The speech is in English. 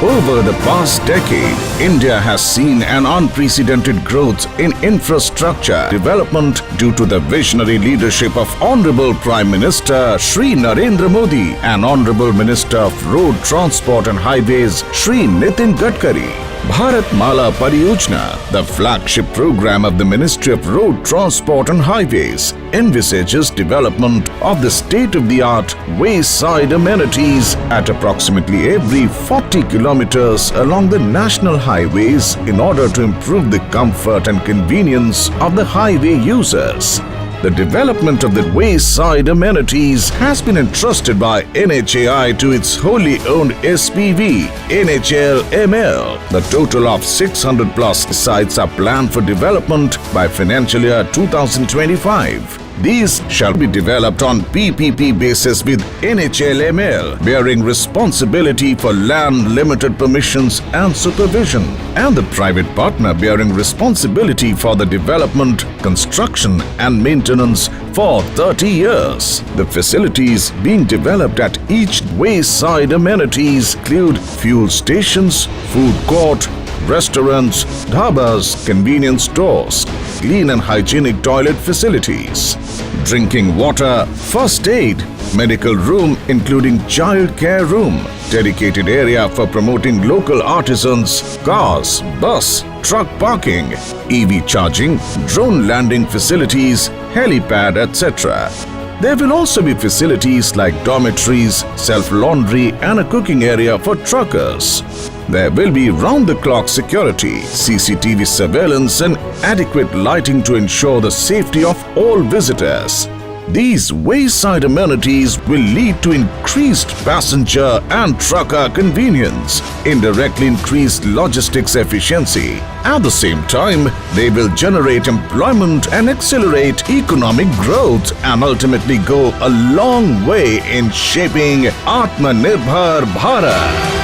Over the past decade, India has seen an unprecedented growth in infrastructure development due to the visionary leadership of Honorable Prime Minister Shri Narendra Modi and Honorable Minister of Road Transport and Highways Shri Nitin Gadkari. Bharat Mala Pariyojana, the flagship program of the Ministry of Road Transport and Highways, envisages development of the state-of-the-art wayside amenities at approximately every 40 kilometers along the national highways in order to improve the comfort and convenience of the highway users. The development of the wayside amenities has been entrusted by NHAI to its wholly owned SPV, NHLML. The total of 600 plus sites are planned for development by financial year 2025. These shall be developed on PPP basis with NHLML bearing responsibility for land limited permissions and supervision, and the private partner bearing responsibility for the development, construction and maintenance for 30 years. The facilities being developed at each wayside amenities include fuel stations, food court, restaurants, dhabas, convenience stores, clean and hygienic toilet facilities, drinking water, first aid, medical room including child care room, dedicated area for promoting local artisans, cars, bus, truck parking, EV charging, drone landing facilities, helipad, etc. There will also be facilities like dormitories, self-laundry and a cooking area for truckers. There will be round-the-clock security, CCTV surveillance and adequate lighting to ensure the safety of all visitors. These wayside amenities will lead to increased passenger and trucker convenience, indirectly increased logistics efficiency. At the same time, they will generate employment and accelerate economic growth and ultimately go a long way in shaping Atmanirbhar Bharat.